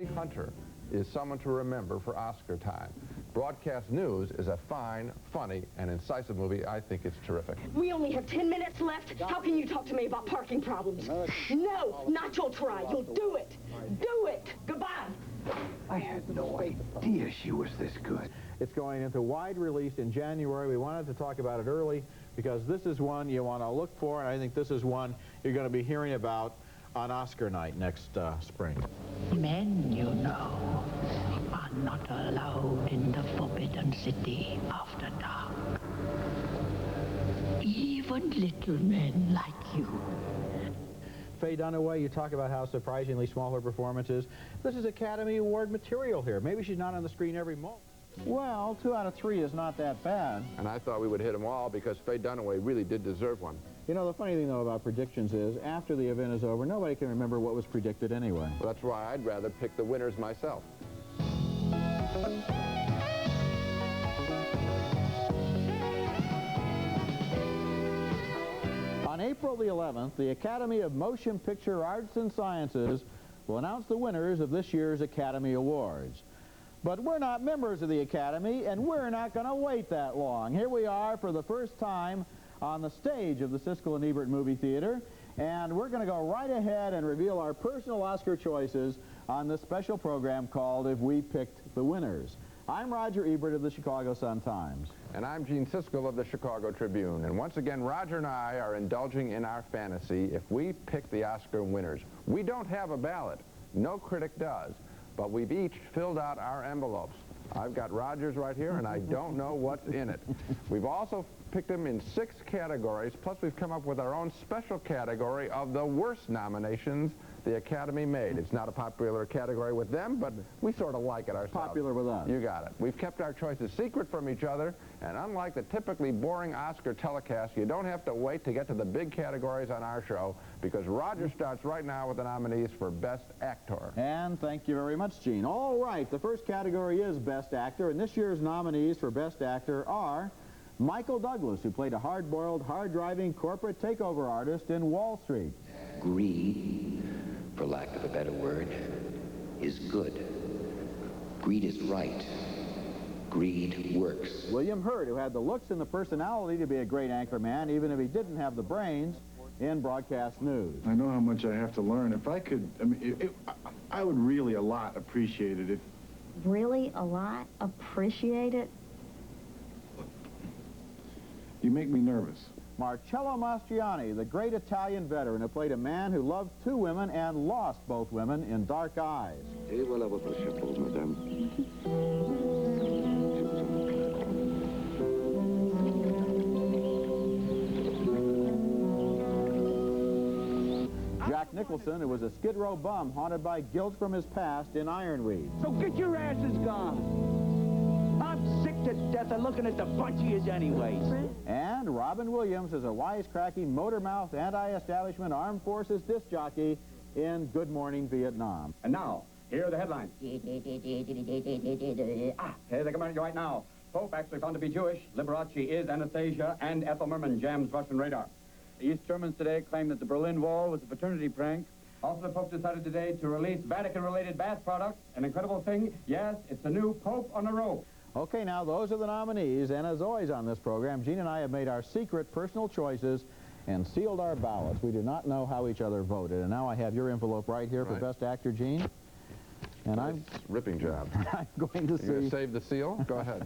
Hunter is someone to remember for Oscar time. Broadcast News is a fine, funny, and incisive movie. I think it's terrific. We only have 10 minutes left. How can you talk to me about parking problems? No, not you'll try. You'll do it. Do it. Goodbye. I had no idea she was this good. It's going into wide release in January. We wanted to talk about it early because this is one you want to look for, and I think this is one you're going to be hearing about on Oscar night next spring. Men, you know, are not allowed in the Forbidden City after dark. Even little men like you. Faye Dunaway, you talk about how surprisingly small her performance is. This is Academy Award material here. Maybe she's not on the screen every month. Well, 2 out of 3 is not that bad. And I thought we would hit them all because Faye Dunaway really did deserve one. You know, the funny thing, though, about predictions is after the event is over, nobody can remember what was predicted anyway. Well, that's why I'd rather pick the winners myself. On April the 11th, the Academy of Motion Picture Arts and Sciences will announce the winners of this year's Academy Awards. But we're not members of the Academy, and we're not going to wait that long. Here we are for the first time on the stage of the Siskel and Ebert Movie Theater, and we're going to go right ahead and reveal our personal Oscar choices on this special program called If We Picked the Winners. I'm Roger Ebert of the Chicago Sun-Times. And I'm Gene Siskel of the Chicago Tribune. And once again, Roger and I are indulging in our fantasy if we pick the Oscar winners. We don't have a ballot. No critic does. But we've each filled out our envelopes. I've got Roger's right here, and I don't know what's in it. We've also picked them in 6 categories, plus we've come up with our own special category of the worst nominations the Academy made. It's not a popular category with them, but we sort of like it ourselves. Popular with us. You got it. We've kept our choices secret from each other, and unlike the typically boring Oscar telecast, you don't have to wait to get to the big categories on our show, because Roger starts right now with the nominees for Best Actor. And thank you very much, Gene. All right, the first category is Best Actor, and this year's nominees for Best Actor are Michael Douglas, who played a hard-boiled, hard-driving corporate takeover artist in Wall Street. Greed, for lack of a better word, is good. Greed is right. Greed works. William Hurt, who had the looks and the personality to be a great anchorman, even if he didn't have the brains, in broadcast news. I know how much I have to learn. If I could, I mean, I would really a lot appreciate it if... Really a lot appreciate it? You make me nervous. Marcello Mastroianni, the great Italian veteran who played a man who loved 2 women and lost both women in Dark Eyes. Et voilà votre chapeau, madame. Jack Nicholson, who was a Skid Row bum haunted by guilt from his past in Ironweed. So get your asses gone. I'm sick to death of looking at the bunch of yous anyways. And Robin Williams is a wisecracking, motor-mouthed, anti-establishment armed forces disc jockey in Good Morning Vietnam. And now, here are the headlines. Here they come at you right now. Pope actually found to be Jewish. Liberace is Anastasia, and Ethel Merman jams Russian radar. The East Germans today claim that the Berlin Wall was a fraternity prank. Also, the Pope decided today to release Vatican-related bath products. An incredible thing. Yes, it's the new Pope on a rope. Okay, now those are the nominees, and as always on this program, Gene and I have made our secret personal choices and sealed our ballots. We do not know how each other voted, and now I have your envelope right here for Best Actor, Gene. And nice. Ripping job. I'm going to see... You're going to save the seal? Go ahead.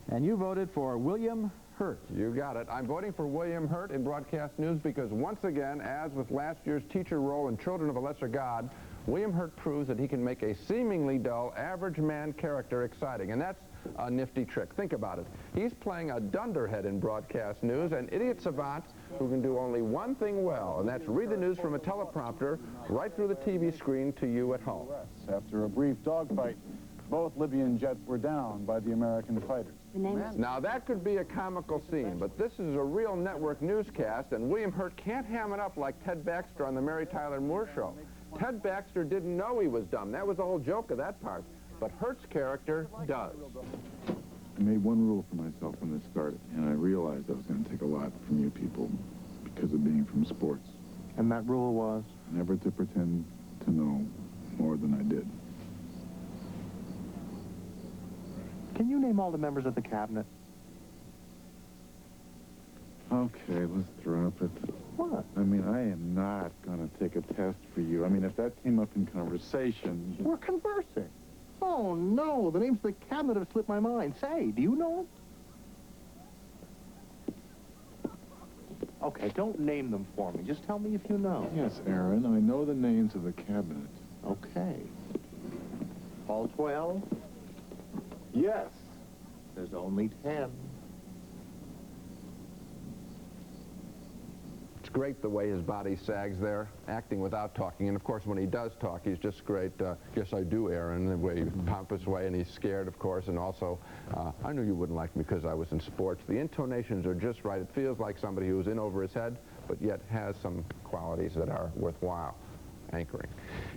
And you voted for William Hurt. You got it. I'm voting for William Hurt in broadcast news because once again, as with last year's teacher role in Children of a Lesser God, William Hurt proves that he can make a seemingly dull, average man character exciting. And that's a nifty trick. Think about it. He's playing a dunderhead in broadcast news, an idiot savant who can do only one thing well, and that's read the news from a teleprompter right through the TV screen to you at home. After a brief dogfight, both Libyan jets were down by the American fighters. Now, that could be a comical scene, but this is a real network newscast, and William Hurt can't ham it up like Ted Baxter on the Mary Tyler Moore Show. Ted Baxter didn't know he was dumb. That was the whole joke of that part. But Hurt's character does. I made one rule for myself when this started, and I realized I was going to take a lot from you people because of being from sports. And that rule was? Never to pretend to know more than I did. Can you name all the members of the cabinet? Okay, let's drop it. What? I mean, I am not going to take a test for you. I mean, if that came up in conversation... We're conversing. Oh, no, the names of the cabinet have slipped my mind. Say, do you know them? Okay, don't name them for me. Just tell me if you know. Yes, Aaron, I know the names of the cabinet. Okay. All 12? Yes. There's only 10. It's great the way his body sags there, acting without talking. And of course, when he does talk, he's just great. Yes, I do, Aaron, the way pompous way, and he's scared, of course. And also, I knew you wouldn't like me because I was in sports. The intonations are just right. It feels like somebody who's in over his head, but yet has some qualities that are worthwhile anchoring.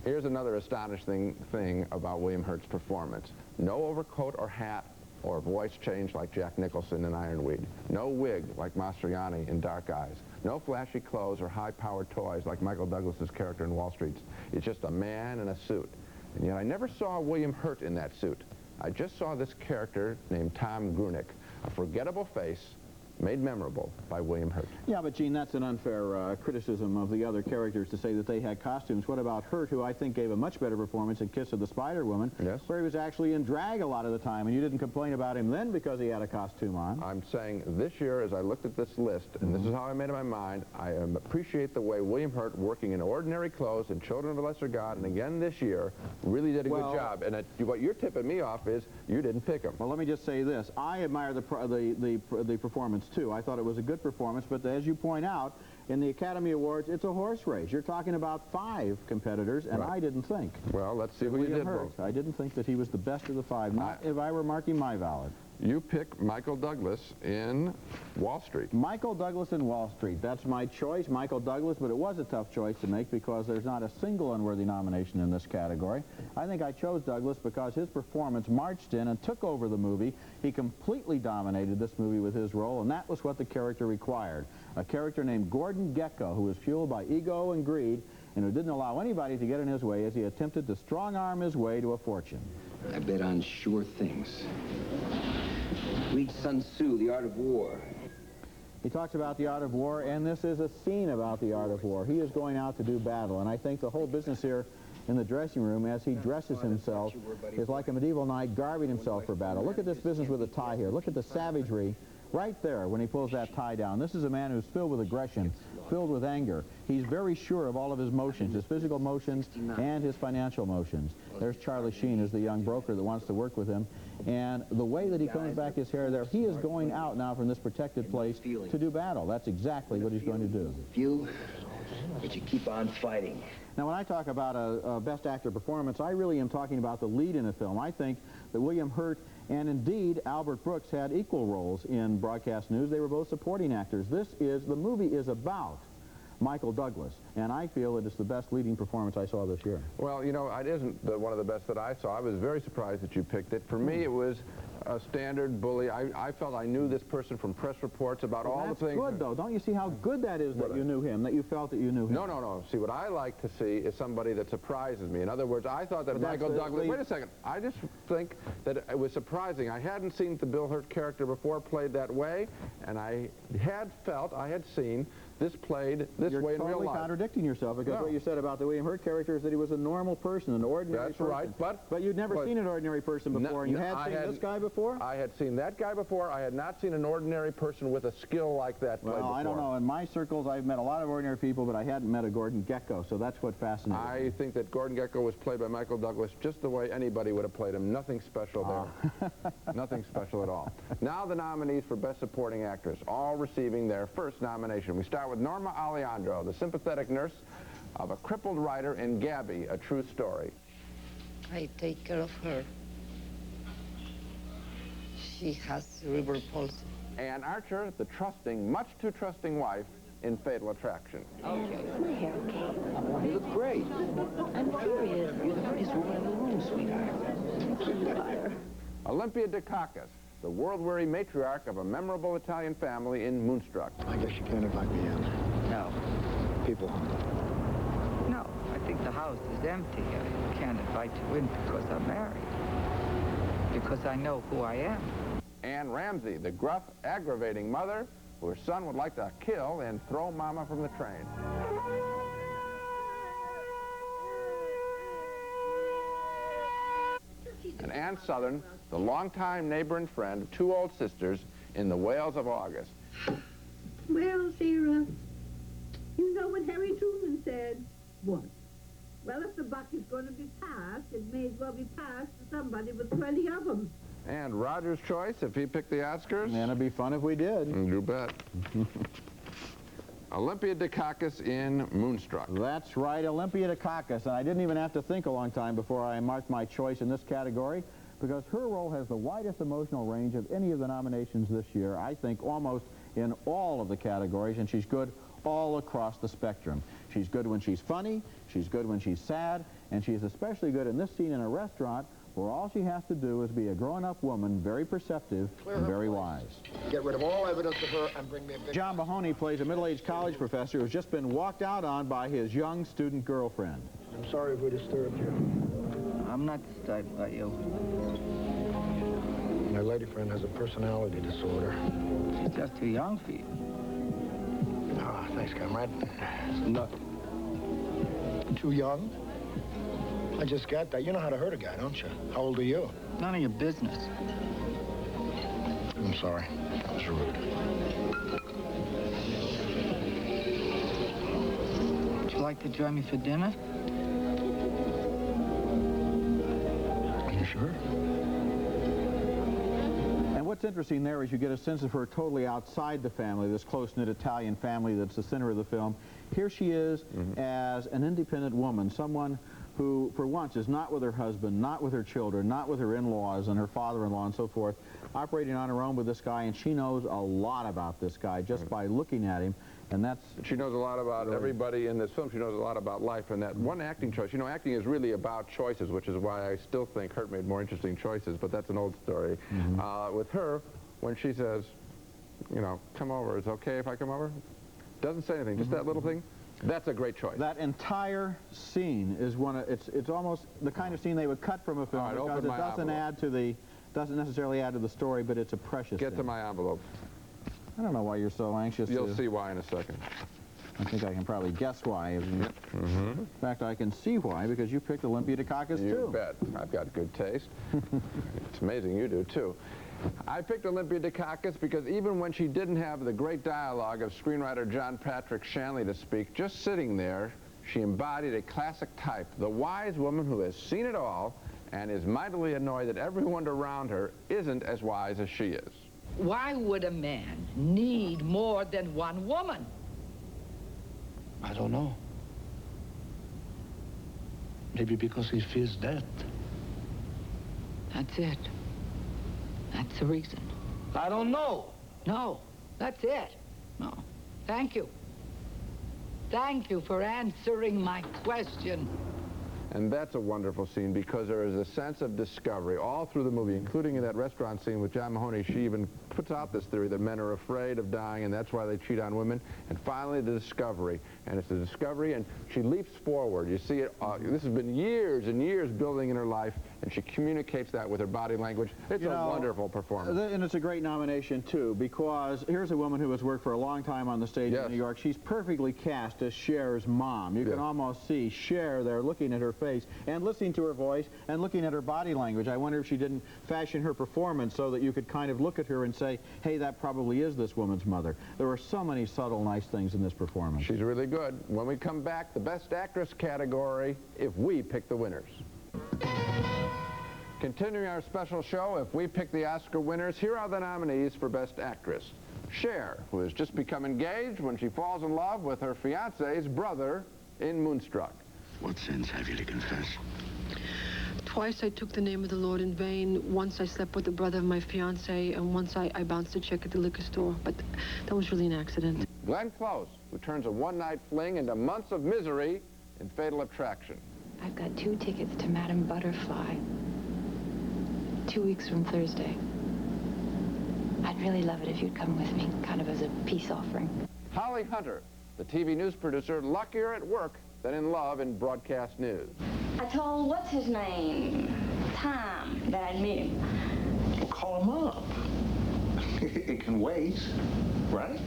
Here's another astonishing thing about William Hurt's performance. No overcoat or hat or voice change like Jack Nicholson in Ironweed. No wig like Mastroianni in Dark Eyes. No flashy clothes or high-powered toys like Michael Douglas's character in Wall Street. It's just a man in a suit. And yet I never saw William Hurt in that suit. I just saw this character named Tom Grunick, a forgettable face made memorable by William Hurt. Yeah, but Gene, that's an unfair criticism of the other characters to say that they had costumes. What about Hurt, who I think gave a much better performance in Kiss of the Spider-Woman, yes, where he was actually in drag a lot of the time, and you didn't complain about him then because he had a costume on. I'm saying this year, as I looked at this list, and this is how I made up my mind, I appreciate the way William Hurt, working in ordinary clothes in Children of a Lesser God, and again this year, really did a good job. And what you're tipping me off is you didn't pick him. Well, let me just say this. I admire the performance, too. I thought it was a good performance, but as you point out, in the Academy Awards, it's a horse race. You're talking about 5 competitors, and I didn't think. Well, let's see who you did vote. I didn't think that he was the best of the 5, not if I were marking my ballot. You pick Michael Douglas in Wall Street. Michael Douglas in Wall Street. That's my choice, Michael Douglas, but it was a tough choice to make because there's not a single unworthy nomination in this category. I think I chose Douglas because his performance marched in and took over the movie. He completely dominated this movie with his role, and that was what the character required. A character named Gordon Gekko, who was fueled by ego and greed, and who didn't allow anybody to get in his way as he attempted to strong-arm his way to a fortune. I bet on sure things. Read Sun Tzu, The Art of War. He talks about the art of war, and this is a scene about the art of war. He is going out to do battle, and I think the whole business here in the dressing room, as he dresses himself, is like a medieval knight garbing himself for battle. Look at this business with the tie here. Look at the savagery right there when he pulls that tie down. This is a man who's filled with aggression, filled with anger. He's very sure of all of his motions, his physical motions and his financial motions. There's Charlie Sheen as the young broker that wants to work with him. And the way that he combs back his hair there, he is going out now from this protected place to do battle. That's exactly what he's going to do. Few, but you keep on fighting. Now, when I talk about a Best Actor performance, I really am talking about the lead in a film. I think that William Hurt and, indeed, Albert Brooks had equal roles in broadcast news. They were both supporting actors. The movie is about Michael Douglas, and I feel that it's the best leading performance I saw this year. Well, you know, it isn't one of the best that I saw. I was very surprised that you picked it. For me, it was a standard bully. I felt I knew this person from press reports about all the things. That's good, though. Don't you see how good that is that you knew him, that you felt that you knew him? No. See, what I like to see is somebody that surprises me. In other words, I thought that Michael Douglas... Wait a second. I just think that it was surprising. I hadn't seen the Bill Hurt character before played that way, and I had seen this played this way in real life. You're totally contradicting yourself, because what you said about the William Hurt character is that he was a normal person, an ordinary person. That's right, but you'd never seen an ordinary person before, and you had seen this guy before? I had seen that guy before. I had not seen an ordinary person with a skill like that played before. I don't know. In my circles, I've met a lot of ordinary people, but I hadn't met a Gordon Gekko, so that's what fascinates me. I think that Gordon Gekko was played by Michael Douglas just the way anybody would have played him. Nothing special there. Nothing special at all. Now the nominees for Best Supporting Actress, all receiving their first nomination. We start with Norma Alejandro, the sympathetic nurse of a crippled writer in Gabby, A True Story. I take care of her. She has cerebral palsy. Ann Archer, the trusting, much too trusting wife in Fatal Attraction. Okay. My hair okay? You look great. I'm curious. You're the prettiest woman in the room, sweetheart. Olympia Dukakis, the world-weary matriarch of a memorable Italian family in Moonstruck. I guess you can't invite me in. No. People hungry. No, I think the house is empty. I can't invite you in because I'm married. You because I know who I am. Ann Ramsey, the gruff, aggravating mother who her son would like to kill and throw Mama from the train. And Ann Southern, the longtime neighbor and friend of two old sisters in The Whales of August. Well, Sarah, you know what Harry Truman said? What? Well, if the buck is going to be passed, it may as well be passed to somebody with plenty of them. And Roger's choice, if he picked the Oscars? And it'd be fun if we did. You bet. Olympia Dukakis in Moonstruck. That's right, Olympia Dukakis. And I didn't even have to think a long time before I marked my choice in this category, because her role has the widest emotional range of any of the nominations this year, I think almost in all of the categories, and she's good all across the spectrum. She's good when she's funny, she's good when she's sad, and she's especially good in this scene in a restaurant where all she has to do is be a grown-up woman, very perceptive and very wise. Get rid of all evidence of her and bring me a big... John Mahoney plays a middle-aged college professor who's just been walked out on by his young student girlfriend. I'm sorry if we disturbed you. I'm not disturbed by you. My lady friend has a personality disorder. She's just too young for you. Ah, thanks, comrade. No. Too young? I just got that. You know how to hurt a guy, don't you? How old are you? None of your business. I'm sorry. That was rude. Would you like to join me for dinner? Are you sure? And what's interesting there is you get a sense of her totally outside the family, this close-knit Italian family that's the center of the film. Here she is as an independent woman, someone who, for once, is not with her husband, not with her children, not with her in-laws and her father-in-law and so forth, operating on her own with this guy, and she knows a lot about this guy just by looking at him, and that's... She knows a lot about everybody in this film. She knows a lot about life, and that one acting choice, you know, acting is really about choices, which is why I still think Hurt made more interesting choices, but that's an old story. With her, when she says, you know, come over, it's okay if I come over? Doesn't say anything, just that little thing. That's a great choice. That entire scene is one of, it's almost the kind of scene they would cut from a film because it doesn't add to the, doesn't necessarily add to the story, but it's a precious Get to my envelope. I don't know why you're so anxious. You'll see why in a second. I think I can probably guess why. In fact, I can see why, because you picked Olympia Dukakis too. You bet. I've got good taste. It's amazing you do too. I picked Olympia Dukakis because even when she didn't have the great dialogue of screenwriter John Patrick Shanley to speak, just sitting there, she embodied a classic type, the wise woman who has seen it all and is mightily annoyed that everyone around her isn't as wise as she is. Why would a man need more than one woman? I don't know. Maybe because he fears death. That's it. That's the reason. I don't know. No, that's it. No. Thank you. Thank you for answering my question. And that's a wonderful scene because there is a sense of discovery all through the movie, including in that restaurant scene with John Mahoney. She even puts out this theory that men are afraid of dying, and that's why they cheat on women. And finally, the discovery. And it's a discovery, and she leaps forward. You see it, this has been years and years building in her life, and she communicates that with her body language. It's a wonderful performance. And it's a great nomination, too, because here's a woman who has worked for a long time on the stage in New York. She's perfectly cast as Cher's mom. You can almost see Cher there looking at her face and listening to her voice and looking at her body language. I wonder if she didn't fashion her performance so that you could kind of look at her and say, hey, that probably is this woman's mother. There were so many subtle, nice things in this performance. She's really good. When we come back, the Best Actress category, if we pick the winners. Continuing our special show, if we pick the Oscar winners, here are the nominees for Best Actress. Cher, who has just become engaged when she falls in love with her fiancé's brother in Moonstruck. What sins have you to confess? Twice I took the name of the Lord in vain. Once I slept with the brother of my fiancé, and once I bounced a check at the liquor store. But that was really an accident. Glenn Close, who turns a one-night fling into months of misery in Fatal Attraction. I've got 2 tickets to Madame Butterfly. 2 weeks from Thursday. I'd really love it if you'd come with me, kind of as a peace offering. Holly Hunter, the TV news producer, luckier at work than in love in broadcast news. I told what's-his-name, Tom, that I'd meet him. can wait, right?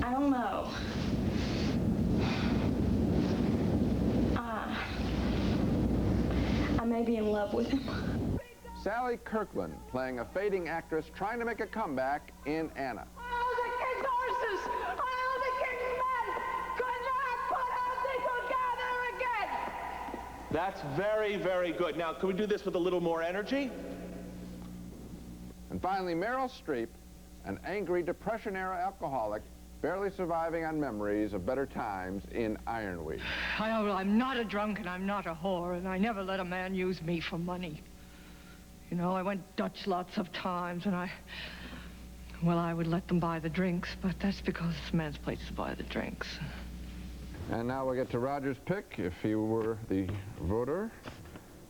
I don't know. I may be in love with him. Sally Kirkland playing a fading actress trying to make a comeback in Anna. Oh, the king's horses! Oh, the king's men! Could not put us together again! That's very, very good. Now, can we do this with a little more energy? And finally, Meryl Streep, an angry Depression-era alcoholic, barely surviving on memories of better times in Iron Week. I'm not a drunk and I'm not a whore, and I never let a man use me for money. You know, I went Dutch lots of times, and I would let them buy the drinks, but that's because it's a man's place to buy the drinks. And now we'll get to Roger's pick, if he were the voter.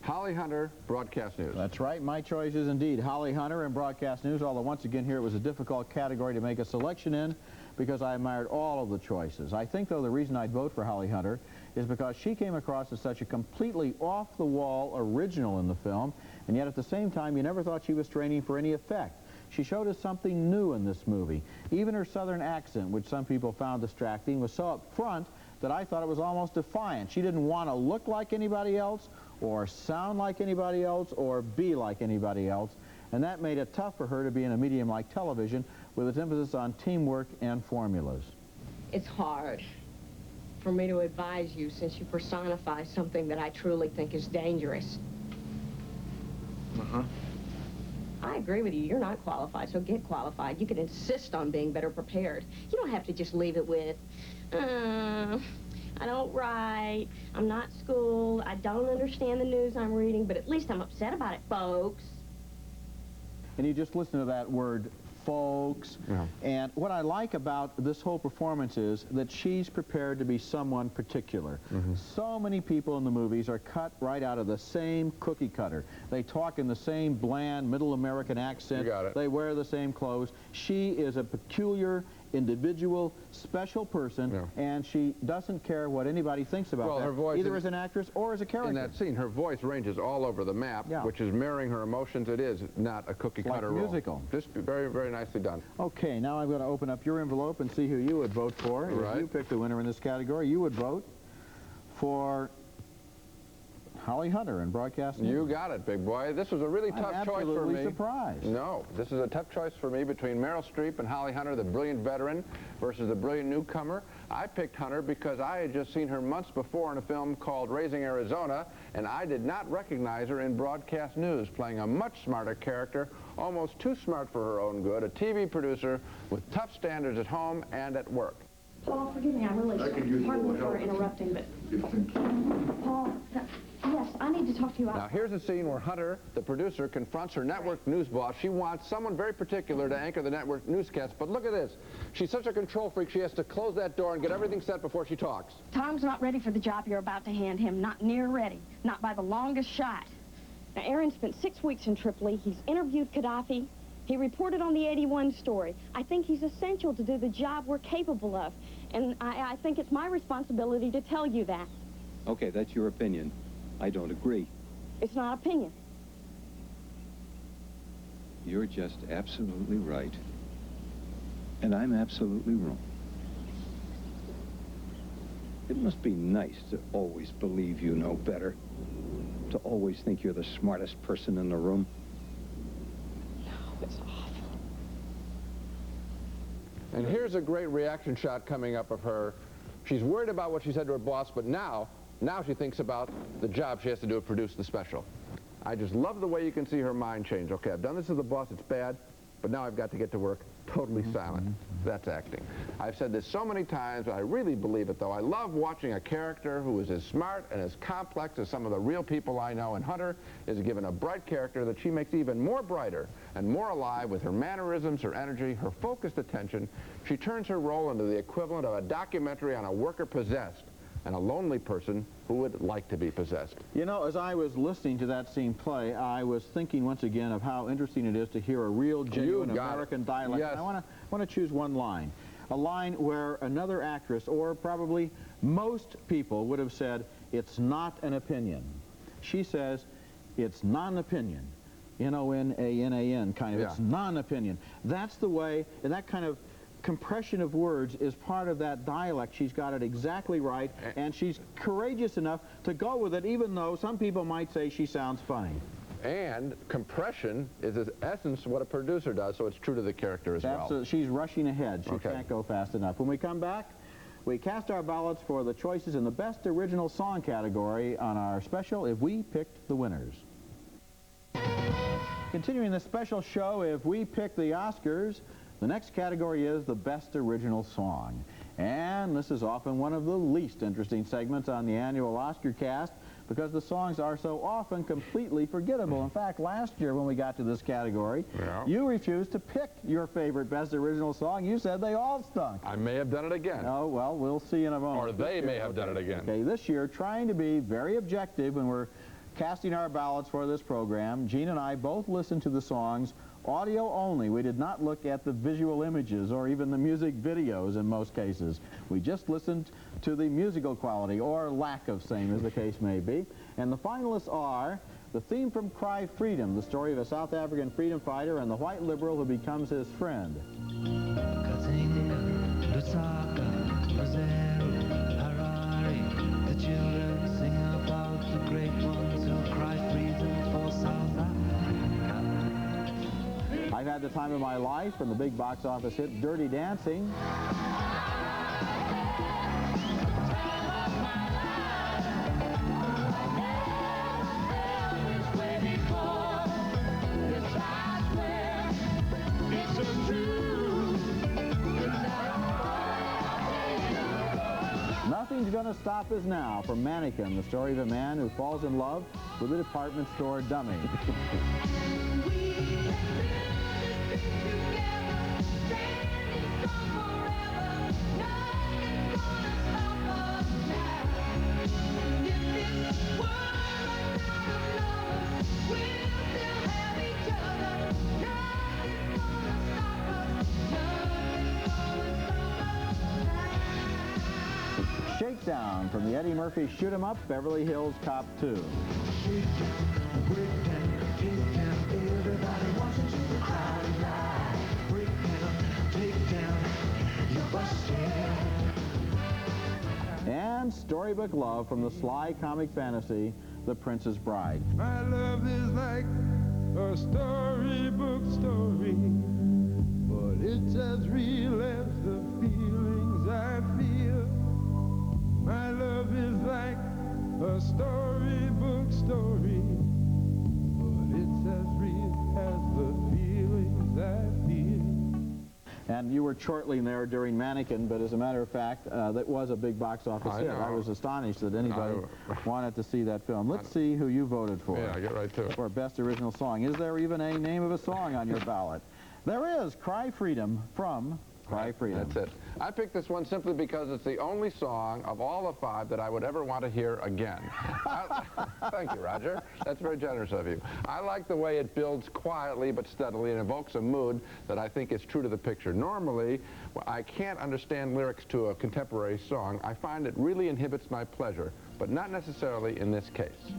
Holly Hunter, Broadcast News. That's right. My choice is indeed Holly Hunter and Broadcast News, although once again here it was a difficult category to make a selection in because I admired all of the choices. I think, though, the reason I'd vote for Holly Hunter is because she came across as such a completely off-the-wall original in the film, and yet at the same time you never thought she was straining for any effect. She showed us something new in this movie. Even her southern accent, which some people found distracting, was so up front that I thought it was almost defiant. She didn't want to look like anybody else, or sound like anybody else, or be like anybody else, and that made it tough for her to be in a medium like television with its emphasis on teamwork and formulas. It's hard for me to advise you since you personify something that I truly think is dangerous. Uh-huh. I agree with you. You're not qualified, so get qualified. You can insist on being better prepared. You don't have to just leave it with, I don't write, I'm not schooled, I don't understand the news I'm reading, but at least I'm upset about it, folks. And you just listen to that word, folks. Yeah. And what I like about this whole performance is that she's prepared to be someone particular. So many people in the movies are cut right out of the same cookie cutter. They talk in the same bland middle American accent. You got it. They wear the same clothes. She is a peculiar, individual, special person, and she doesn't care what anybody thinks about Well, her voice either as an actress or as a character. In that scene, her voice ranges all over the map, which is mirroring her emotions. It is not a cookie-cutter role. musical. Just very, very nicely done. Okay, now I'm going to open up your envelope and see who you would vote for. Right. If you pick the winner in this category, you would vote for Holly Hunter in Broadcast News. You got it, big boy. This was a really tough choice for me. I'm absolutely surprised. No, this is a tough choice for me between Meryl Streep and Holly Hunter, the brilliant veteran, versus the brilliant newcomer. I picked Hunter because I had just seen her months before in a film called Raising Arizona, and I did not recognize her in Broadcast News, playing a much smarter character, almost too smart for her own good, a TV producer with tough standards at home and at work. Paul, forgive me, I'm really sorry. Pardon me for interrupting, but... Paul, yes, I need to talk to you Now, here's a scene where Hunter, the producer, confronts her network news boss. She wants someone very particular to anchor the network newscast, but look at this. She's such a control freak, she has to close that door and get everything set before she talks. Tom's not ready for the job you're about to hand him. Not near ready. Not by the longest shot. Now, Aaron spent 6 weeks in Tripoli. He's interviewed Gaddafi. He reported on the 81 story. I think he's essential to do the job we're capable of. And I think it's my responsibility to tell you that. Okay, that's your opinion. I don't agree. It's not opinion. You're just absolutely right. And I'm absolutely wrong. It must be nice to always believe you know better. To always think you're the smartest person in the room. No, it's awful. And here's a great reaction shot coming up of her. She's worried about what she said to her boss, but now she thinks about the job she has to do to produce the special. I just love the way you can see her mind change. Okay, I've done this as the boss, it's bad, but now I've got to get to work totally silent. That's acting. I've said this so many times, but I really believe it, though. I love watching a character who is as smart and as complex as some of the real people I know, and Hunter is given a bright character that she makes even more brighter and more alive with her mannerisms, her energy, her focused attention. She turns her role into the equivalent of a documentary on a worker possessed and a lonely person who would like to be possessed. You know, as I was listening to that scene play, I was thinking once again of how interesting it is to hear a real, genuine American dialect. Yes. And I want to choose one line. A line where another actress, or probably most people, would have said, it's not an opinion. She says, it's not an opinion. N-O-N-A-N-A-N kind of. Yeah. It's non-opinion. That's the way, and that kind of compression of words is part of that dialect. She's got it exactly right, and she's courageous enough to go with it, even though some people might say she sounds funny. And compression is, in essence, what a producer does, so it's true to the character as well. She's rushing ahead. She can't go fast enough. When we come back, we cast our ballots for the choices in the Best Original Song category on our special If We Picked the Winners. Continuing this special show, If We Picked the Oscars, the next category is the Best Original Song. And this is often one of the least interesting segments on the annual Oscar cast because the songs are so often completely forgettable. In fact, last year when we got to this category, you refused to pick your favorite Best Original Song. You said they all stunk. I may have done it again. Oh, well, we'll see in a moment. Or they may have done it again. Okay, this year, trying to be very objective when we're casting our ballots for this program, Gene and I both listened to the songs audio only. We did not look at the visual images or even the music videos in most cases. We just listened to the musical quality, or lack of same as the case may be. And the finalists are the theme from Cry Freedom, the story of a South African freedom fighter and the white liberal who becomes his friend. The children sing about the great ones who cry freedom for South Africa. I've had the time of my life from the big box office hit Dirty Dancing. Nothing's Gonna Stop Us Now from Mannequin, the story of a man who falls in love with a department store dummy. Shakedown from the Eddie Murphy Shoot 'em Up, Beverly Hills Cop 2. And Storybook Love from the sly comic fantasy, The Princess Bride. My love is like a storybook story, but it's as real as the feelings I feel. My love is like a storybook story, but it's as real as the feelings I feel. And you were chortling there during Mannequin, but as a matter of fact, that was a big box office hit. I was astonished that anybody wanted to see that film. Let's see who you voted for. Yeah, get right to it. For Best Original Song. Is there even a name of a song on your ballot? There is. Cry Freedom from Cry Freedom. That's it. I picked this one simply because it's the only song of all the five that I would ever want to hear again. Thank you, Roger. That's very generous of you. I like the way it builds quietly but steadily and evokes a mood that I think is true to the picture. Normally, I can't understand lyrics to a contemporary song. I find it really inhibits my pleasure, but not necessarily in this case.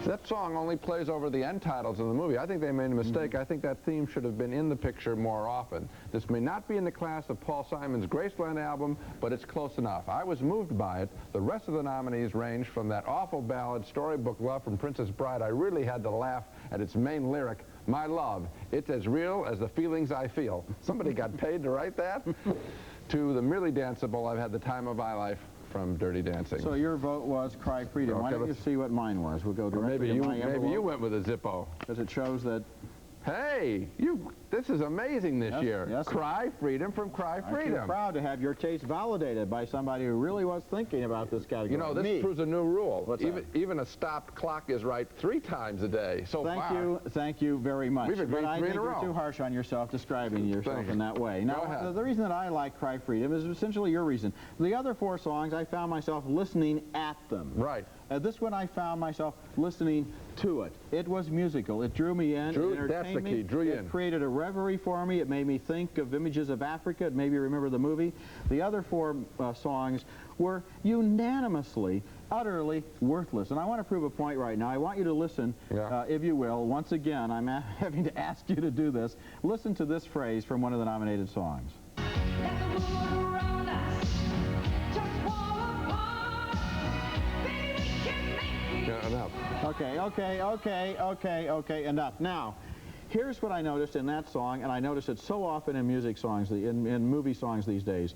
That song only plays over the end titles of the movie. I think they made a mistake. I think that theme should have been in the picture more often. This may not be in the class of Paul Simon's Graceland album, but it's close enough. I was moved by it. The rest of the nominees range from that awful ballad, Storybook Love from Princess Bride. I really had to laugh at its main lyric, my love, it's as real as the feelings I feel. Somebody got paid to write that? To the merely danceable, I've had the time of my life from Dirty Dancing. So your vote was Cry Freedom. Okay, Why don't you see what mine was? We'll go directly to my envelope. Maybe you went with a Zippo. Because it shows that... Hey, you This is amazing this year. Yes. Cry Freedom from Cry Freedom. I'm proud to have your taste validated by somebody who really was thinking about this category. You know, this proves a new rule. What's even a stopped clock is right 3 times a day. So Thank you very much. We've agreed but I 3 think in a you're row. too harsh on yourself describing yourself in that way. Go Now, ahead. the reason that I like Cry Freedom is essentially your reason. The other 4 songs, I found myself listening at them. Right. This one, I found myself listening to it. It was musical. It drew me in. It entertained that's the me. key. Drew you in. It created a reverie for me. It made me think of images of Africa. It made me remember the movie. The other 4 songs were unanimously, utterly worthless. And I want to prove a point right now. I want you to listen, if you will. Once again, I'm having to ask you to do this. Listen to this phrase from one of the nominated songs. Enough. Okay, enough. Now, here's what I noticed in that song, and I notice it so often in music songs, in movie songs these days.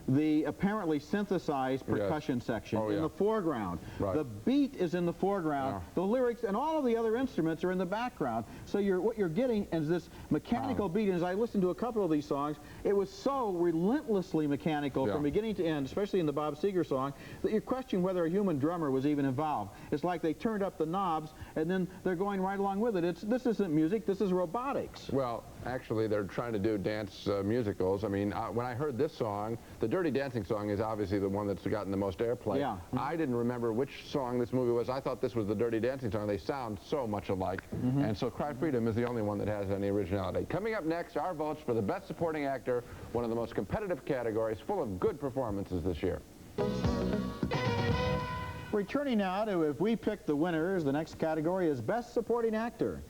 The apparently synthesized percussion section in the foreground. Right. The beat is in the foreground. The lyrics and all of the other instruments are in the background. So what you're getting is this mechanical beat. And as I listened to a couple of these songs, it was so relentlessly mechanical from beginning to end, especially in the Bob Seger song, that you question whether a human drummer was even involved. It's like they turned up the knobs and then they're going right along with it. This isn't music, this is robotics. Well, actually, they're trying to do dance musicals. I mean, when I heard this song, the Dirty Dancing song is obviously the one that's gotten the most airplay. Yeah. I didn't remember which song this movie was. I thought this was the Dirty Dancing song. They sound so much alike. And so Cry Freedom is the only one that has any originality. Coming up next, our votes for the Best Supporting Actor, one of the most competitive categories, full of good performances this year. Returning now to if we pick the winners, the next category is Best Supporting Actor.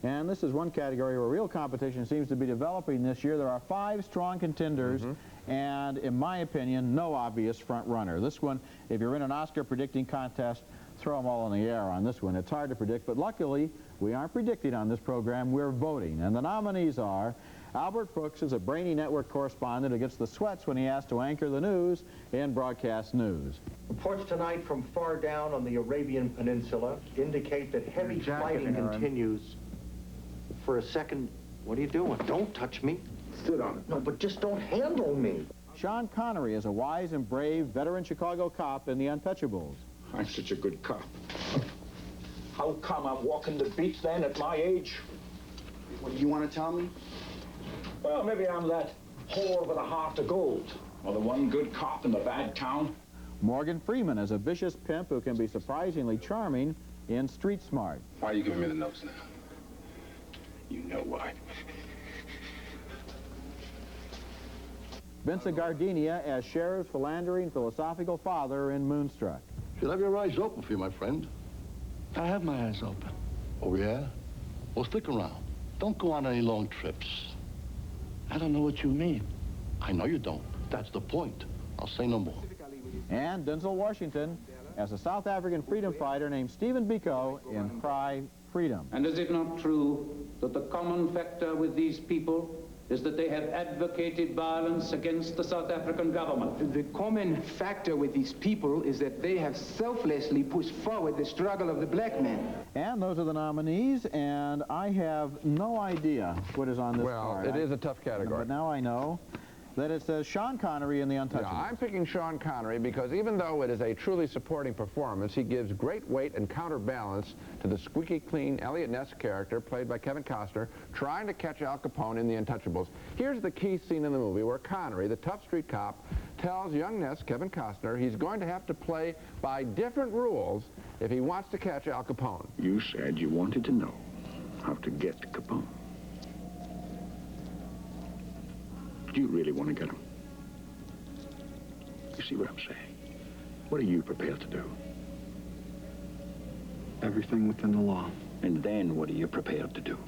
And this is one category where real competition seems to be developing this year. There are 5 strong contenders, and in my opinion, no obvious front runner. This one, if you're in an Oscar predicting contest, throw them all in the air on this one. It's hard to predict, but luckily, we aren't predicting on this program. We're voting. And the nominees are Albert Brooks is a brainy network correspondent who gets the sweats when he has to anchor the news in broadcast news. Reports tonight from far down on the Arabian Peninsula indicate that heavy fighting continues. For a second, what are you doing? Don't touch me. Sit on it. No, but just don't handle me. Sean Connery is a wise and brave veteran Chicago cop in The Untouchables. I'm such a good cop. How come I'm walking the beat then at my age? What do you want to tell me? Well, maybe I'm that whore with a heart of gold. Or the one good cop in the bad town. Morgan Freeman is a vicious pimp who can be surprisingly charming in Street Smart. Why are you giving me the notes now? You know why. Vincent Gardenia as Sheriff's philandering philosophical father in Moonstruck. You'll have your eyes open for you, my friend. I have my eyes open. Oh, yeah? Well, stick around. Don't go on any long trips. I don't know what you mean. I know you don't. That's the point. I'll say no more. And Denzel Washington as a South African freedom fighter named Stephen Biko in Cry Freedom. And is it not true that the common factor with these people is that they have advocated violence against the South African government? The common factor with these people is that they have selflessly pushed forward the struggle of the black man. And those are the nominees, and I have no idea what is on this card. Well, it is a tough category. But now I know that it says Sean Connery in The Untouchables. Yeah, I'm picking Sean Connery because even though it is a truly supporting performance, he gives great weight and counterbalance to the squeaky clean Elliot Ness character played by Kevin Costner trying to catch Al Capone in The Untouchables. Here's the key scene in the movie where Connery, the tough street cop, tells young Ness, Kevin Costner, he's going to have to play by different rules if he wants to catch Al Capone. You said you wanted to know how to get Capone. Do you really want to get him? You see what I'm saying? What are you prepared to do? Everything within the law. And then what are you prepared to do?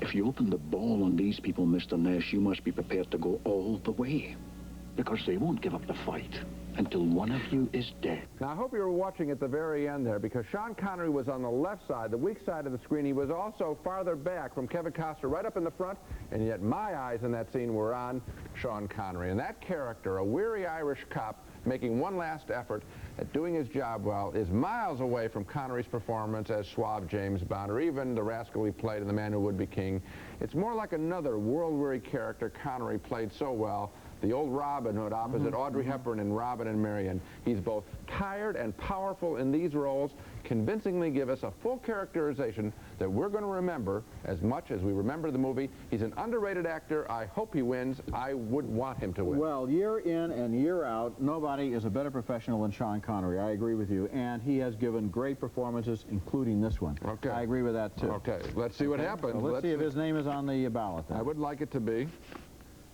If you open the ball on these people, Mr. Nash, you must be prepared to go all the way. Because they won't give up the fight. until one of you is dead. Now, I hope you were watching at the very end there, because Sean Connery was on the left side, the weak side of the screen. He was also farther back from Kevin Costner, right up in the front, and yet my eyes in that scene were on Sean Connery. And that character, a weary Irish cop making one last effort at doing his job well, is miles away from Connery's performance as suave James Bond, or even the rascal he played in The Man Who Would Be King. It's more like another world-weary character Connery played so well, the old Robin Hood opposite Audrey Hepburn in Robin and Marion. He's both tired and powerful in these roles, convincingly give us a full characterization that we're going to remember as much as we remember the movie. He's an underrated actor. I hope he wins. I would want him to win. Well, year in and year out, nobody is a better professional than Sean Connery. I agree with you. And he has given great performances, including this one. Okay. I agree with that, too. Okay. Let's see what happens. So let's see if his name is on the ballot then. I would like it to be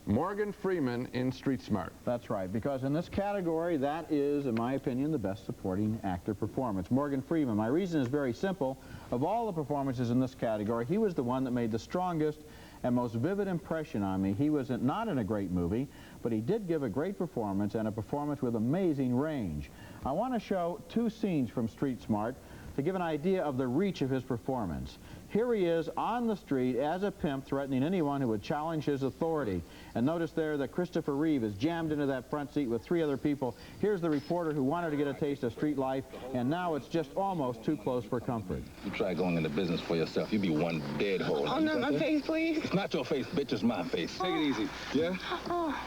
Morgan Freeman in Street Smart. That's right, because in this category, that is, in my opinion, the best supporting actor performance. Morgan Freeman. My reason is very simple. Of all the performances in this category, he was the one that made the strongest and most vivid impression on me. He was not in a great movie, but he did give a great performance, and a performance with amazing range. I want to show two scenes from Street Smart to give an idea of the reach of his performance. Here he is on the street as a pimp, threatening anyone who would challenge his authority. And notice there that Christopher Reeve is jammed into that front seat with 3 other people. Here's the reporter who wanted to get a taste of street life, and now it's just almost too close for comfort. You try going into business for yourself, you be one dead hole. Oh, not my face, please. It's not your face, bitch, it's my face. Take it easy, yeah? Oh.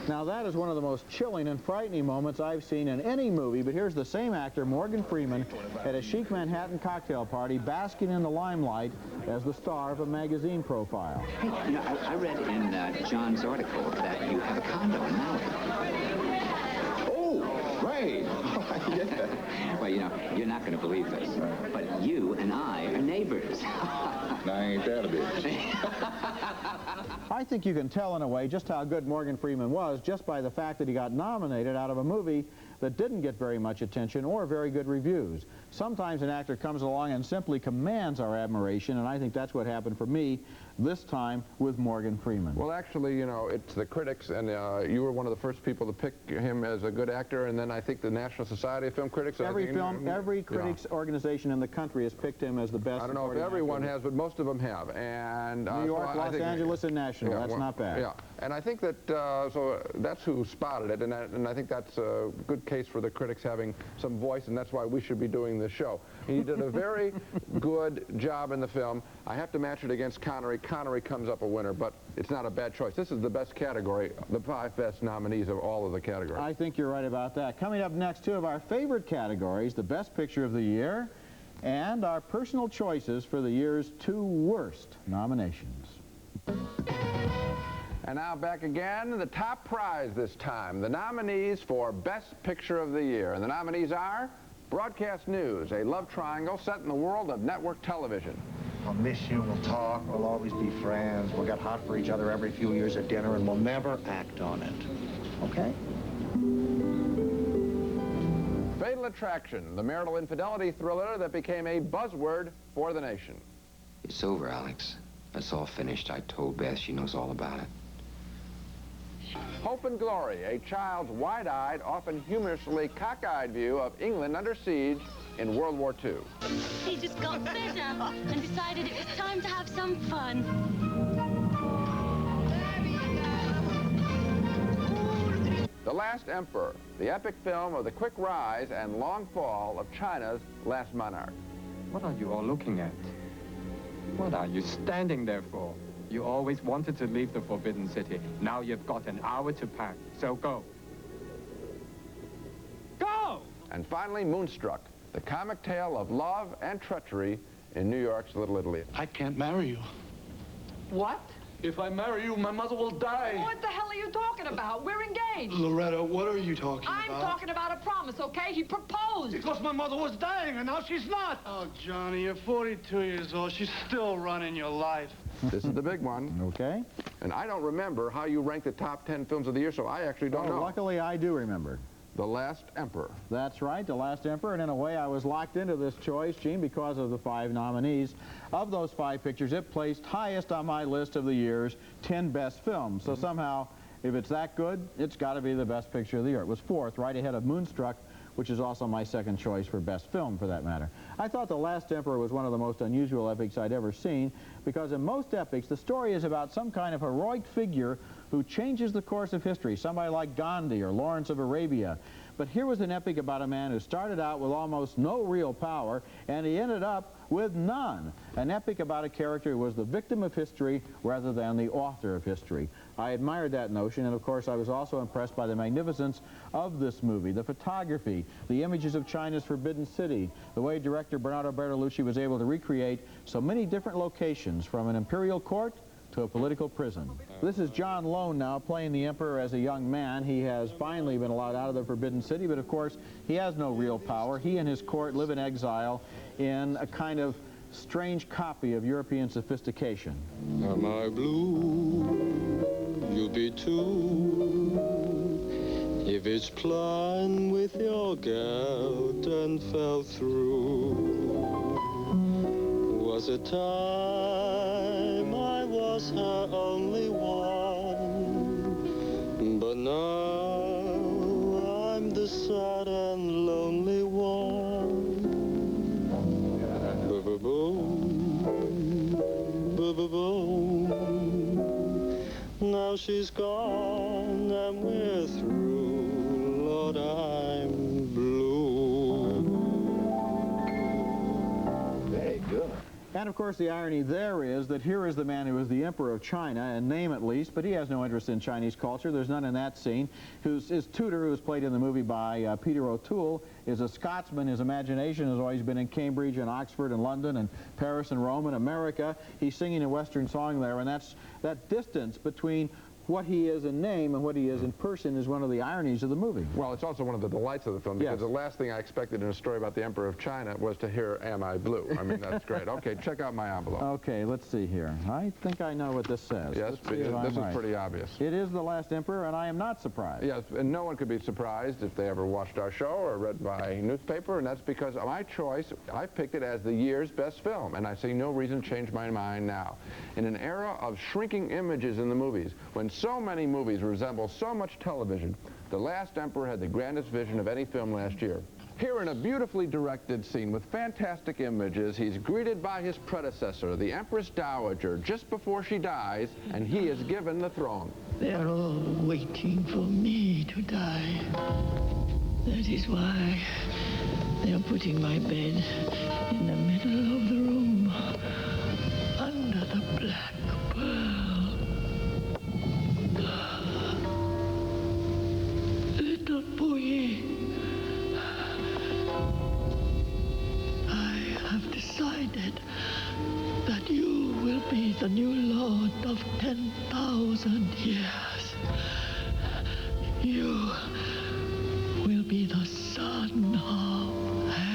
Now, that is one of the most chilling and frightening moments I've seen in any movie, but here's the same actor, Morgan Freeman, at a chic Manhattan cocktail party, basking in the limelight as the star of a magazine profile. Hey, you know, I read in John's article that you have a condo in Maui. Oh, right. Yeah. Well, you know, you're not going to believe this, but you and I are neighbors. I ain't that a bitch. I think you can tell in a way just how good Morgan Freeman was just by the fact that he got nominated out of a movie that didn't get very much attention or very good reviews. Sometimes an actor comes along and simply commands our admiration, and I think that's what happened for me this time with Morgan Freeman. Well, actually, you know, it's the critics, and you were one of the first people to pick him as a good actor, and then I think the National Society of Film Critics. Every critics organization in the country has picked him as the best. I don't know if everyone has, but most of them have. And New York, Los Angeles, and National. Yeah, that's well, not bad. Yeah, and I think that so that's who spotted it, and I think that's a good case for the critics having some voice, and that's why we should be doing this show. He did a very good job in the film. I have to match it against Connery. Connery comes up a winner, but it's not a bad choice. This is the best category, the 5 best nominees of all of the categories. I think you're right about that. Coming up next, 2 of our favorite categories, the Best Picture of the Year and our personal choices for the year's 2 worst nominations. And now back again, the top prize this time, the nominees for Best Picture of the Year. And the nominees are Broadcast News, a love triangle set in the world of network television. I'll miss you, we'll talk, we'll always be friends, we'll get hot for each other every few years at dinner, and we'll never act on it. Okay? Fatal Attraction, the marital infidelity thriller that became a buzzword for the nation. It's over, Alex. It's all finished. I told Beth. She knows all about it. Hope and Glory, a child's wide-eyed, often humorously cockeyed view of England under siege in World War II. He just got fed up and decided it was time to have some fun. The Last Emperor, the epic film of the quick rise and long fall of China's last monarch. What are you all looking at? What are you standing there for? You always wanted to leave the Forbidden City. Now you've got an hour to pack, so go. Go! And finally, Moonstruck, the comic tale of love and treachery in New York's Little Italy. I can't marry you. What? If I marry you, my mother will die. What the hell are you talking about? We're engaged. Loretta, what are you talking I'm talking about a promise, okay? He proposed. Because my mother was dying, and now she's not. Oh, Johnny, you're 42 years old. She's still running your life. This is the big one. Okay. And I don't remember how you rank the top 10 films of the year, so I actually don't know. Luckily, I do remember. The Last Emperor. That's right, The Last Emperor, and in a way I was locked into this choice, Gene, because of the 5 nominees. Of those 5 pictures, it placed highest on my list of the year's 10 best films. So somehow If it's that good, it's got to be the best picture of the year. It was fourth, right ahead of Moonstruck, which is also my second choice for best film, for that matter. I thought The Last Emperor was one of the most unusual epics I'd ever seen, because in most epics, the story is about some kind of heroic figure who changes the course of history, somebody like Gandhi or Lawrence of Arabia. But here was an epic about a man who started out with almost no real power, and he ended up with none. An epic about a character who was the victim of history rather than the author of history. I admired that notion, and of course I was also impressed by the magnificence of this movie, the photography, the images of China's Forbidden City, the way director Bernardo Bertolucci was able to recreate so many different locations, from an imperial court to a political prison. This is John Lone now, playing the Emperor as a young man. He has finally been allowed out of the Forbidden City, but of course he has no real power. He and his court live in exile in a kind of strange copy of European sophistication. Am I blue? You be too. If it's plain with your gout and fell through, was a time I was her only one, but now I'm the sad and lonely one. Ba-ba-boom, ba-ba-boom. Now she's gone and we're through, Lord, I'm blue. Very good. And of course the irony there is that here is the man who is the Emperor of China, in name at least, but he has no interest in Chinese culture. There's none in that scene. His tutor, who was played in the movie by Peter O'Toole, is a Scotsman. His imagination has always been in Cambridge and Oxford and London and Paris and Rome and America. He's singing a Western song there, and that distance between what he is in name and what he is in person is one of the ironies of the movie. Well, it's also one of the delights of the film, because the last thing I expected in a story about the Emperor of China was to hear, "Am I blue?" I mean, that's great. Okay, check out my envelope. Okay, let's see here. I think I know what this says. Yes, this is pretty obvious. It is The Last Emperor, and I am not surprised. Yes, and no one could be surprised if they ever watched our show or read my newspaper, and that's because my choice, I picked it as the year's best film, and I see no reason to change my mind now. In an era of shrinking images in the movies, when so many movies resemble so much television, The Last Emperor had the grandest vision of any film last year. Here in a beautifully directed scene with fantastic images, he's greeted by his predecessor, the Empress Dowager, just before she dies, and he is given the throne. They're all waiting for me to die. That is why they're putting my bed in the middle of the room, under the black pearl. Little boy, I have decided that you will be the new lord of 10,000 years. You will be the son of heaven.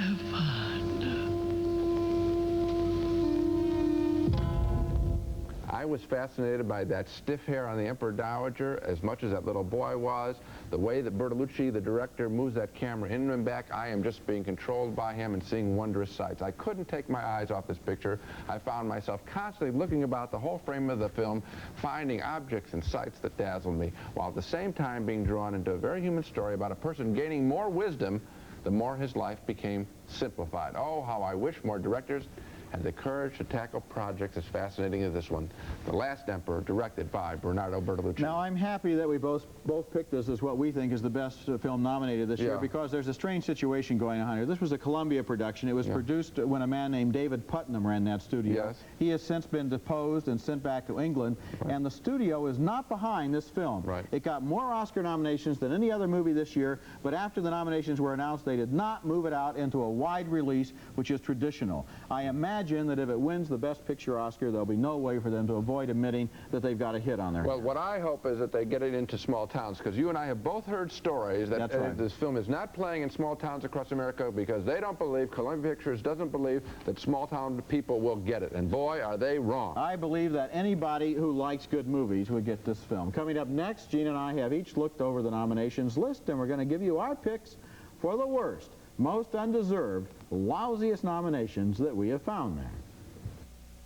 I was fascinated by that stiff hair on the Emperor Dowager as much as that little boy was. The way that Bertolucci, the director, moves that camera in and back, I am just being controlled by him and seeing wondrous sights. I couldn't take my eyes off this picture. I found myself constantly looking about the whole frame of the film, finding objects and sights that dazzled me, while at the same time being drawn into a very human story about a person gaining more wisdom the more his life became simplified. Oh, how I wish more directors had the courage to tackle projects as fascinating as this one. The Last Emperor, directed by Bernardo Bertolucci. Now, I'm happy that we both picked this as what we think is the best film nominated this year, because there's a strange situation going on here. This was a Columbia production. It was produced when a man named David Putnam ran that studio. Yes. He has since been deposed and sent back to England, and the studio is not behind this film. It got more Oscar nominations than any other movie this year, but after the nominations were announced, they did not move it out into a wide release, which is traditional. I imagine that if it wins the Best Picture Oscar, there'll be no way for them to avoid admitting that they've got a hit on their hands. Well, what I hope is that they get it into small towns, because you and I have both heard stories that this film is not playing in small towns across America because they don't believe, Columbia Pictures doesn't believe, that small town people will get it. And boy, are they wrong. I believe that anybody who likes good movies would get this film. Coming up next, Gene and I have each looked over the nominations list, and we're going to give you our picks for the worst, most undeserved, lousiest nominations that we have found there.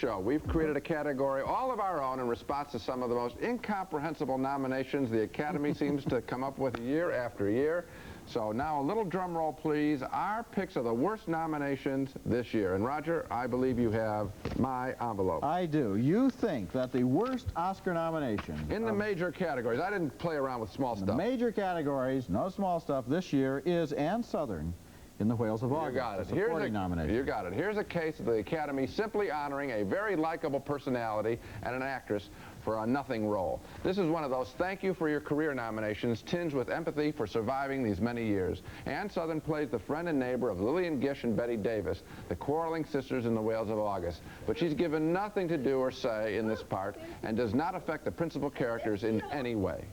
Show. We've created a category all of our own in response to some of the most incomprehensible nominations the Academy seems to come up with year after year. So now a little drum roll, please. Our picks of the worst nominations this year. And Roger, I believe you have my envelope. I do. You think that the worst Oscar nomination in the major categories, I didn't play around with small stuff. The major categories, no small stuff, this year is Ann Sothern in The Whales of August. You got it. Nomination. You got it. Here's a case of the Academy simply honoring a very likable personality and an actress for a nothing role. This is one of those thank you for your career nominations tinged with empathy for surviving these many years. Ann Sothern plays the friend and neighbor of Lillian Gish and Betty Davis, the quarreling sisters in The Whales of August. But she's given nothing to do or say in this part and does not affect the principal characters in any way.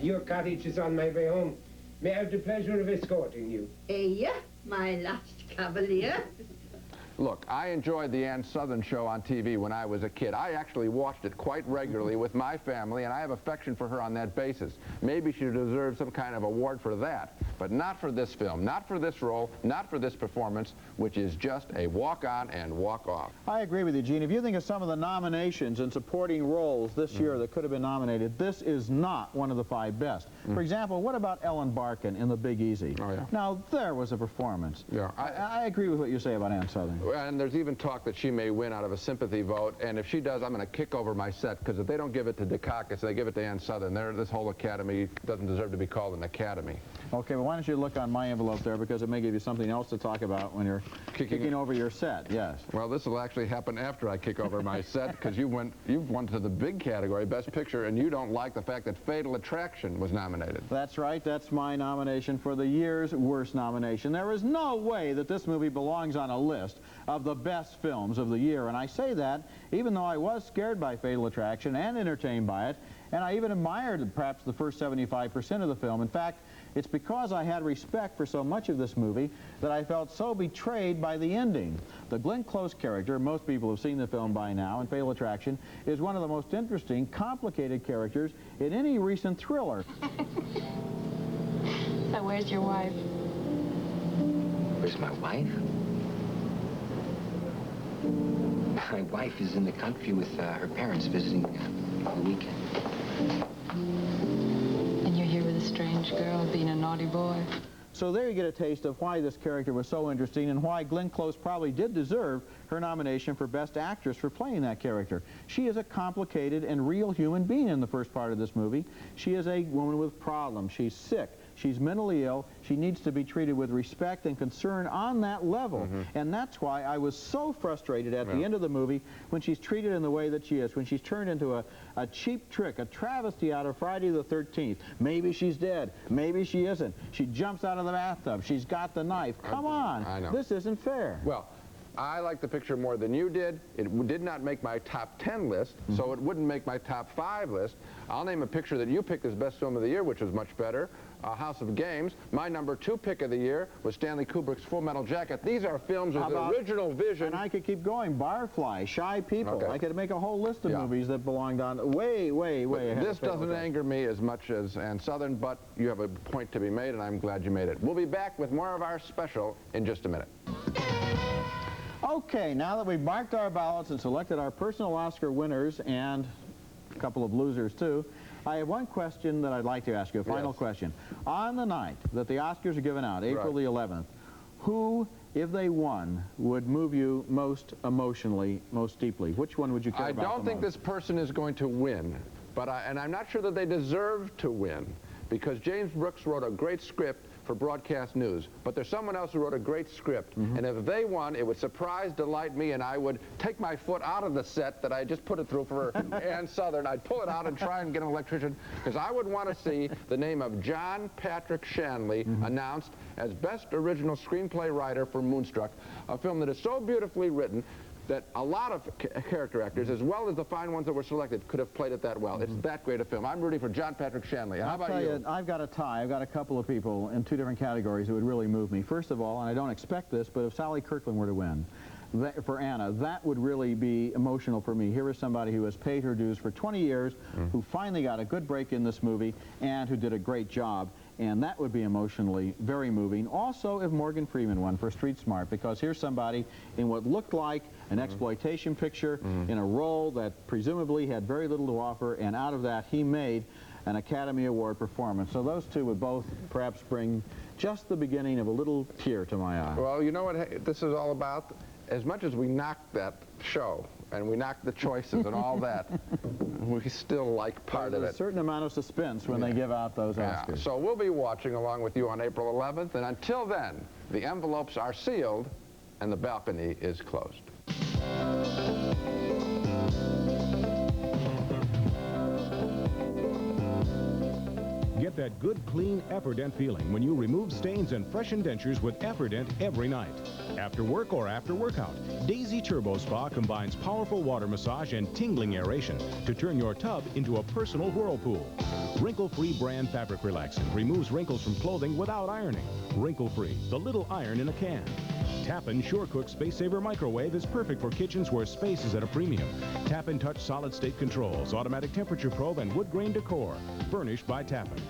Your cottage is on my way home. May I have the pleasure of escorting you? My last cavalier. Look, I enjoyed the Ann Sothern show on TV when I was a kid. I actually watched it quite regularly with my family, and I have affection for her on that basis. Maybe she deserves some kind of award for that, but not for this film, not for this role, not for this performance, which is just a walk-on and walk-off. I agree with you, Gene. If you think of some of the nominations and supporting roles this year that could have been nominated, this is not one of the 5 best. For example, what about Ellen Barkin in The Big Easy? Oh, yeah. Now, there was a performance. Yeah. I agree with what you say about Ann Sothern. And there's even talk that she may win out of a sympathy vote, and if she does, I'm going to kick over my set, because if they don't give it to Dukakis, they give it to Ann Sothern. This whole Academy doesn't deserve to be called an Academy. Okay, well, why don't you look on my envelope there, because it may give you something else to talk about when you're kicking over your set, yes. Well, this will actually happen after I kick over my set, because you've won to the big category, Best Picture, and you don't like the fact that Fatal Attraction was nominated. That's right. That's my nomination for the year's worst nomination. There is no way that this movie belongs on a list of the best films of the year, and I say that even though I was scared by Fatal Attraction and entertained by it, and I even admired perhaps the first 75% of the film. In fact, it's because I had respect for so much of this movie that I felt so betrayed by the ending. The Glenn Close character, most people have seen the film by now, in Fatal Attraction, is one of the most interesting, complicated characters in any recent thriller. So where's your wife? Where's my wife? My wife is in the country with her parents visiting the weekend. And you're here with a strange girl being a naughty boy. So there you get a taste of why this character was so interesting and why Glenn Close probably did deserve her nomination for Best Actress for playing that character. She is a complicated and real human being in the first part of this movie. She is a woman with problems. She's sick. She's mentally ill. She needs to be treated with respect and concern on that level. And that's why I was so frustrated at the end of the movie when she's treated in the way that she is, when she's turned into a cheap trick, a travesty out of Friday the 13th. Maybe she's dead. Maybe she isn't. She jumps out of the bathtub. She's got the knife. Come on. I know. This isn't fair. Well, I like the picture more than you did. It did not make my top 10 list, so it wouldn't make my top 5 list. I'll name a picture that you picked as best film of the year, which was much better, House of Games. My number 2 pick of the year was Stanley Kubrick's Full Metal Jacket. These are films with the original vision. And I could keep going. Barfly, Shy People. Okay. I could make a whole list of movies that belonged on way ahead. This doesn't anger me as much as Ann Sothern, but you have a point to be made, and I'm glad you made it. We'll be back with more of our special in just a minute. Okay, now that we've marked our ballots and selected our personal Oscar winners and a couple of losers too, I have one question that I'd like to ask you, a final question. On the night that the Oscars are given out, April the 11th, who, if they won, would move you most emotionally, most deeply? Which one would you care about the most? I don't think this person is going to win, but and I'm not sure that they deserve to win, because James Brooks wrote a great script for broadcast news, but there's someone else who wrote a great script, and if they won, it would surprise, delight me, and I would take my foot out of the set that I just put it through for Ann Sothern. I'd pull it out and try and get an electrician, because I would want to see the name of John Patrick Shanley announced as Best Original Screenplay Writer for Moonstruck, a film that is so beautifully written that a lot of character actors, as well as the fine ones that were selected, could have played it that well. It's that great a film. I'm rooting for John Patrick Shanley. How about you? I've got a tie. I've got a couple of people in 2 different categories that would really move me. First of all, and I don't expect this, but if Sally Kirkland were to win, for Anna, that would really be emotional for me. Here is somebody who has paid her dues for 20 years, who finally got a good break in this movie, and who did a great job. And that would be emotionally very moving. Also, if Morgan Freeman won for Street Smart, because here's somebody in what looked like an exploitation picture in a role that presumably had very little to offer, and out of that he made an Academy Award performance. So those two would both perhaps bring just the beginning of a little tear to my eye. Well, you know what this is all about? As much as we knocked that show, and we knocked the choices and all that, we still like part of it. There's a certain amount of suspense when they give out those Oscars. So we'll be watching along with you on April 11th, and until then, the envelopes are sealed and the balcony is closed. Get that good, clean Efferdent feeling when you remove stains and freshen dentures with Efferdent every night. After work or after workout, Daisy Turbo Spa combines powerful water massage and tingling aeration to turn your tub into a personal whirlpool. Wrinkle-free brand fabric relaxant removes wrinkles from clothing without ironing. Wrinkle-free, the little iron in a can. Tappan SureCook Space Saver Microwave is perfect for kitchens where space is at a premium. Tappan Touch solid state controls, automatic temperature probe, and wood grain decor. Furnished by Tappan.